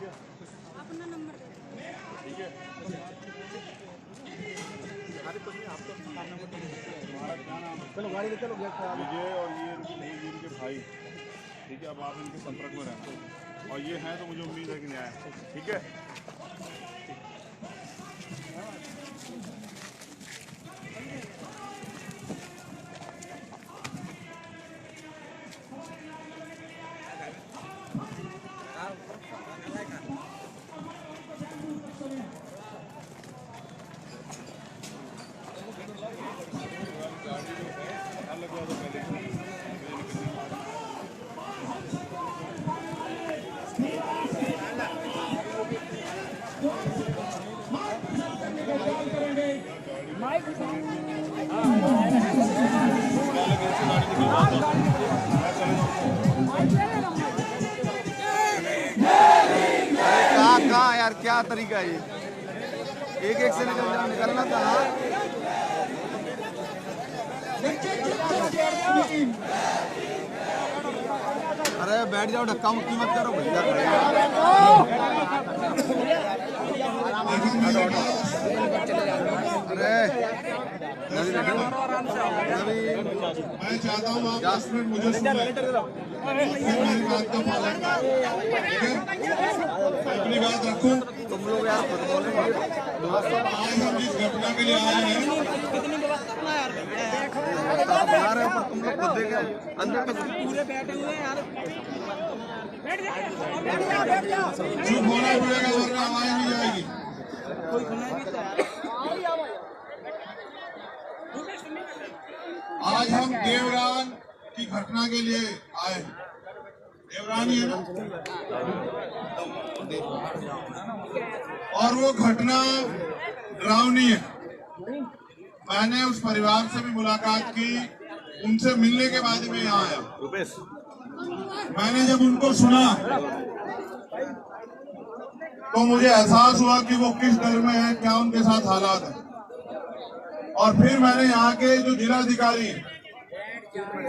अपना नंबर दे ठीक है। चलो गाड़ी ले चलो गेट पे विजय और ये इनके भाई, ठीक है। अब आप इनके संपर्क में रहें और ये हैं तो मुझे उम्मीद है कि न्याय, ठीक है। कहाँ यार, क्या तरीका है ये? एक एक से निकलना था। अरे बैठ जाओ, धक्का मुक्की मत करो भैया। अरे मैं चाहता हूँ आप 10 मिनट मुझे सुनें, मेरी बात का पालन करें, अपनी बात रखूं। तुम लोग यार खुद बोलेंगे। आज हम जिस घटना के लिए आए हैं, बना रहे हो, तुम लोग खुद देखे अंदर में पूरे बैठे हुए यार। चुप होना पड़ेगा वरना आवाज नहीं जाएगी। कोई सुना नहीं था। आज हम देवरान की घटना के लिए आए हैं। देवरान ही है ना, और वो घटना डरावनी है। मैंने उस परिवार से भी मुलाकात की, उनसे मिलने के बाद मैं यहाँ आया। मैंने जब उनको सुना तो मुझे एहसास हुआ कि वो किस डर में है, क्या उनके साथ हालात है। और फिर मैंने यहाँ के जो जिलाधिकारी हैं,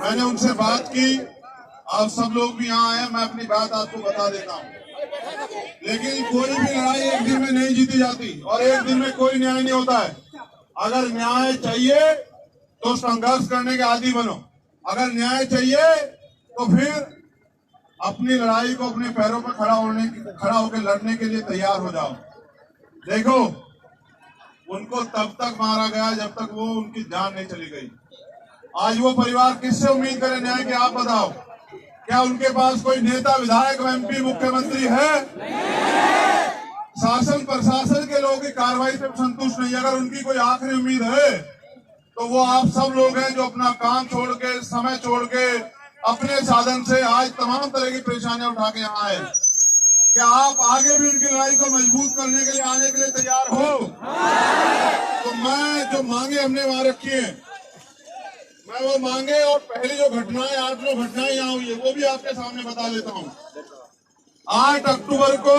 मैंने उनसे बात की। आप सब लोग भी यहाँ आए, मैं अपनी बात आपको बता देता हूँ। लेकिन कोई भी लड़ाई एक दिन में नहीं जीती जाती और एक दिन में कोई न्याय नहीं होता है। अगर न्याय चाहिए तो संघर्ष करने के आदी बनो। अगर न्याय चाहिए तो फिर अपनी लड़ाई को अपने पैरों पर खड़ा होकर लड़ने के लिए तैयार हो जाओ। देखो, उनको तब तक मारा गया जब तक वो उनकी जान नहीं चली गई। आज वो परिवार किससे उम्मीद करे न्याय की? आप बताओ। क्या उनके पास कोई नेता, विधायक, एमपी, मुख्यमंत्री है? शासन प्रशासन के लोगों की कार्रवाई से संतुष्ट नहीं। अगर उनकी कोई आखिरी उम्मीद है तो वो आप सब लोग हैं जो अपना काम छोड़ के, समय छोड़ के, अपने साधन से आज तमाम तरह की परेशानियां उठा के यहाँ आए। क्या आप आगे भी उनकी लड़ाई को मजबूत करने के लिए आने के लिए तैयार हो? तो मैं जो मांगे हमने वहां रखी है, मैं वो मांगे और पहली जो घटनाएं, 8 जो घटनाएं यहाँ हुई है, वो भी आपके सामने बता देता हूँ। 8 अक्टूबर को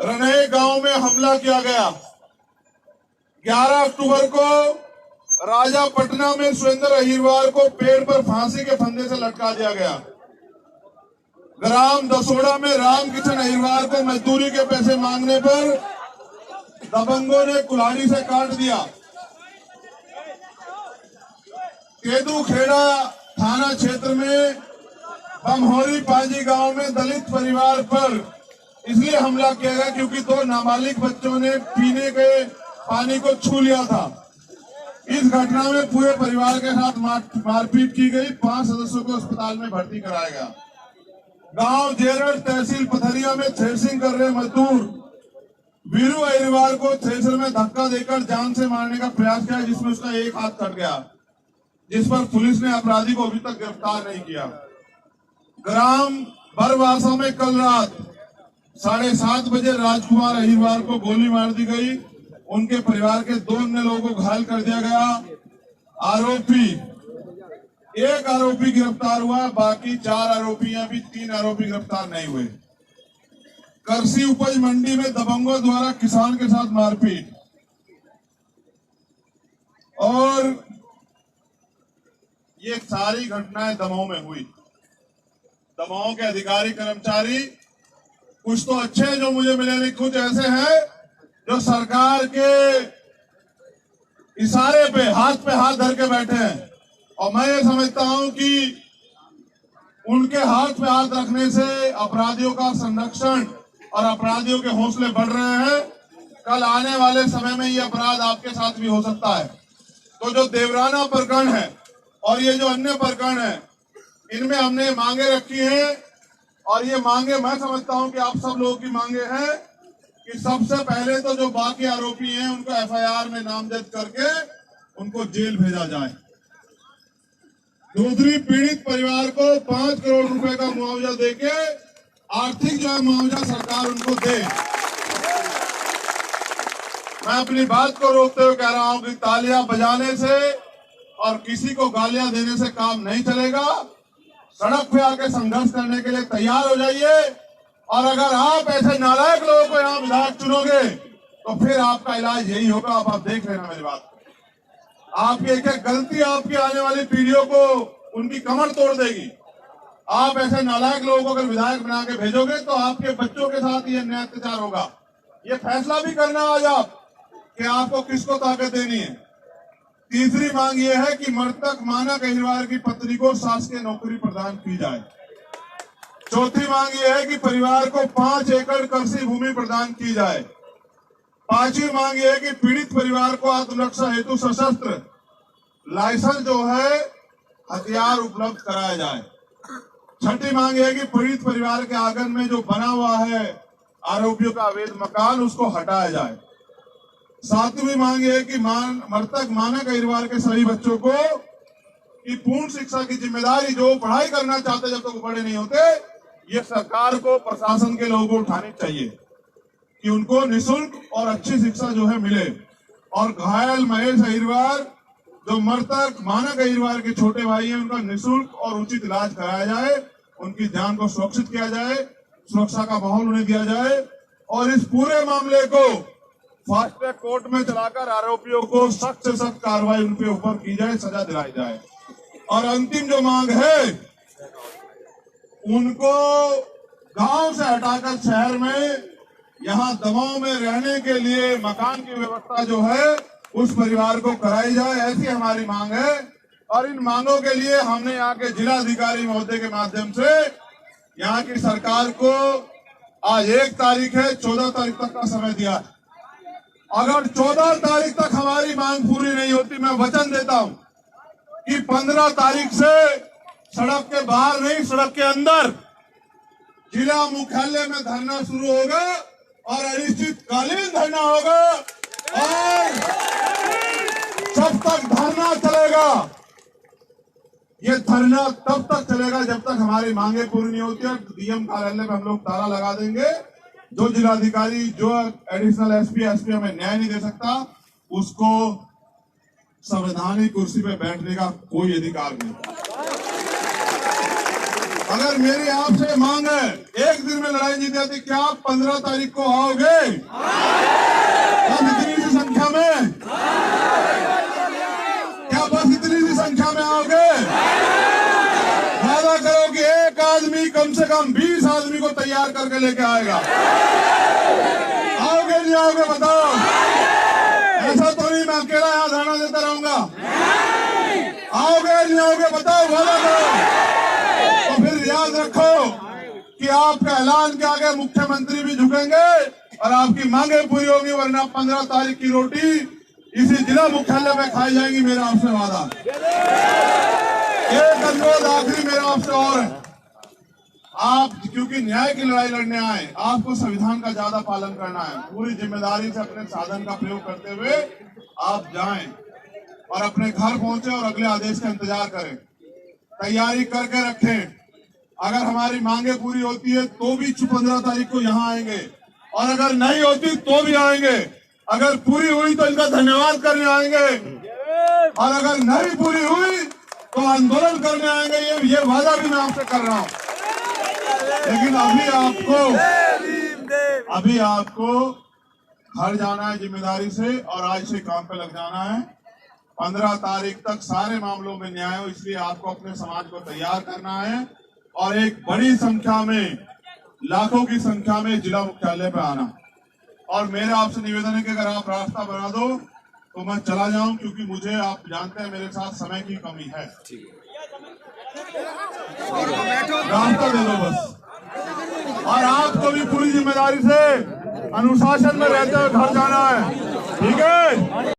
रनहे गांव में हमला किया गया। 11 अक्टूबर को राजा पटना में सुरेंद्र अहिरवार को पेड़ पर फांसी के फंदे से लटका दिया गया। ग्राम दसोड़ा में रामकिशन अहिरवार को मजदूरी के पैसे मांगने पर दबंगों ने कुल्हाड़ी से काट दिया। केदू खेड़ा थाना क्षेत्र में बमहोरी पाजी गांव में दलित परिवार पर इसलिए हमला किया गया क्योंकि 2 नाबालिग बच्चों ने पीने के पानी को छू लिया था। इस घटना में पूरे परिवार के साथ मारपीट की गई। 5 सदस्यों को अस्पताल में भर्ती कराया गया। गांव जेरड़ तहसील पथरिया में थ्रेसिंग कर रहे मजदूर वीरू अहिरवार को थ्रेसर में धक्का देकर जान से मारने का प्रयास किया, जिसमें उसका एक हाथ कट गया, जिस पर पुलिस ने अपराधी को अभी तक गिरफ्तार नहीं किया। ग्राम बरवासा में कल रात 7:30 बजे राजकुमार अहिरवार को गोली मार दी गई। उनके परिवार के 2 अन्य लोगों को घायल कर दिया गया। एक आरोपी गिरफ्तार हुआ, बाकी 4 आरोपियां भी 3 आरोपी गिरफ्तार नहीं हुए। कृषि उपज मंडी में दबंगों द्वारा किसान के साथ मारपीट और ये सारी घटनाएं दमोह में हुई। दमोह के अधिकारी कर्मचारी कुछ तो अच्छे जो मुझे मिले, नहीं कुछ ऐसे हैं जो सरकार के इशारे पे हाथ धर के बैठे हैं। और मैं ये समझता हूं कि उनके हाथ पे हाथ रखने से अपराधियों का संरक्षण और अपराधियों के हौसले बढ़ रहे हैं। कल आने वाले समय में ये अपराध आपके साथ भी हो सकता है। तो जो देवराना प्रकरण है और ये जो अन्य प्रकरण है, इनमें हमने मांगे रखी हैं और ये मांगे मैं समझता हूं कि आप सब लोगों की मांगे हैं कि सबसे पहले तो जो बाकी आरोपी हैं उनको एफआईआर में नामजद करके उनको जेल भेजा जाए। दूसरी, पीड़ित परिवार को 5 करोड़ रुपए का मुआवजा देके आर्थिक जो है मुआवजा सरकार उनको दे। मैं अपनी बात को रोकते हुए कह रहा हूं कि तालियां बजाने से और किसी को गालियां देने से काम नहीं चलेगा। सड़क पे आके संघर्ष करने के लिए तैयार हो जाइए। और अगर आप ऐसे नालायक लोगों को यहाँ विधायक चुनोगे तो फिर आपका इलाज यही होगा। आप देख लेना मेरी बात। आपकी एक एक गलती आपकी आने वाली पीढ़ियों को उनकी कमर तोड़ देगी। आप ऐसे नालायक लोगों को अगर विधायक बना के भेजोगे तो आपके बच्चों के साथ ये अन्याय अत्याचार होगा। ये फैसला भी करना आज आप कि आपको किसको ताकत देनी है। तीसरी मांग ये है कि मृतक मानक अहिरवार की पत्नी को शासकीय नौकरी प्रदान की जाए। चौथी मांग ये है कि परिवार को 5 एकड़ कृषि भूमि प्रदान की जाए। पांचवी मांग ये है कि पीड़ित परिवार को आत्मरक्षा हेतु सशस्त्र लाइसेंस जो है हथियार उपलब्ध कराया जाए। छठी मांग है कि पीड़ित परिवार के आंगन में जो बना हुआ है आरोपियों का अवैध मकान उसको हटाया जाए। सातवीं मांग है कि मृतक मानक अहिरवार के सभी बच्चों को की पूर्ण शिक्षा की जिम्मेदारी जो पढ़ाई करना चाहते जब तक वो बड़े नहीं होते, ये सरकार को प्रशासन के लोगों को उठानी चाहिए कि उनको निःशुल्क और अच्छी शिक्षा जो है मिले। और घायल महेश अहिरवार जो मृतक मानक अहिरवार के छोटे भाई हैं उनका निःशुल्क और उचित इलाज कराया जाए, उनकी जान को सुरक्षित किया जाए, सुरक्षा का माहौल उन्हें दिया जाए और इस पूरे मामले को फास्ट ट्रैक कोर्ट में चलाकर आरोपियों को सख्त से सख्त कार्रवाई उनके ऊपर की जाए, सजा दिलाई जाए। और अंतिम जो मांग है उनको गांव से हटाकर शहर में यहाँ दबाव में रहने के लिए मकान की व्यवस्था जो है उस परिवार को कराई जाए, ऐसी हमारी मांग है। और इन मांगों के लिए हमने यहाँ के जिलाधिकारी महोदय के माध्यम से यहाँ की सरकार को आज 1 तारीख है, 14 तारीख तक का समय दिया है। अगर 14 तारीख तक हमारी मांग पूरी नहीं होती, मैं वचन देता हूं कि 15 तारीख से सड़क के बाहर नहीं, सड़क के अंदर जिला मुख्यालय में धरना शुरू होगा और अनिश्चितकालीन धरना होगा। और जब तक धरना चलेगा, ये धरना तब तक चलेगा जब तक हमारी मांगे पूरी नहीं होती। और डीएम कार्यालय में हम लोग ताला लगा देंगे। जो जिलाधिकारी, जो एडिशनल एसपी हमें न्याय नहीं दे सकता, उसको संवैधानिक कुर्सी पे बैठने का कोई अधिकार नहीं। अगर मेरी आपसे मांग है एक दिन में लड़ाई जीत जाती, क्या आप 15 तारीख को आओगे? बस इतनी सी संख्या में, क्या बस इतनी सी संख्या में आओगे? वादा करो कि एक आदमी कम से कम 20 आदमी को तैयार करके लेके आएगा। आओगे नहीं आओगे बताओ? ऐसा तो नहीं मैं अकेला यहाँ धरना देता रहूंगा। आओगे नहीं आओगे बताओ? वादा करो। तो फिर याद रखो कि आपका ऐलान के आगे मुख्यमंत्री भी झुकेंगे और आपकी मांगे पूरी होगी, वरना 15 तारीख की रोटी इसी जिला मुख्यालय में खाई जाएगी। मेरा आपसे वादा। एक अनुरोध आखिरी मेरा आपसे और है, आप क्योंकि न्याय की लड़ाई लड़ने आए, आपको संविधान का ज्यादा पालन करना है। पूरी जिम्मेदारी से अपने साधन का प्रयोग करते हुए आप जाएं और अपने घर पहुंचे और अगले आदेश का इंतजार करें। तैयारी करके रखें। अगर हमारी मांगे पूरी होती है तो भी 15 तारीख को यहाँ आएंगे, और अगर नहीं होती तो भी आएंगे। अगर पूरी हुई तो इनका धन्यवाद करने आएंगे, और अगर नहीं पूरी हुई तो आंदोलन करने आएंगे। ये वादा भी मैं आपसे कर रहा हूँ। लेकिन अभी आपको घर जाना है जिम्मेदारी से, और आज से काम पे लग जाना है। 15 तारीख तक सारे मामलों में न्याय हो, इसलिए आपको अपने समाज को तैयार करना है। और एक बड़ी संख्या में लाखों की संख्या में जिला मुख्यालय पे आना। और मेरा आपसे निवेदन है कि अगर आप रास्ता बना दो तो मैं चला जाऊं, क्योंकि मुझे आप जानते हैं मेरे साथ समय की कमी है। रास्ता दे दो बस। और आपको भी पूरी जिम्मेदारी से अनुशासन में रहते हुए घर जाना है, ठीक है।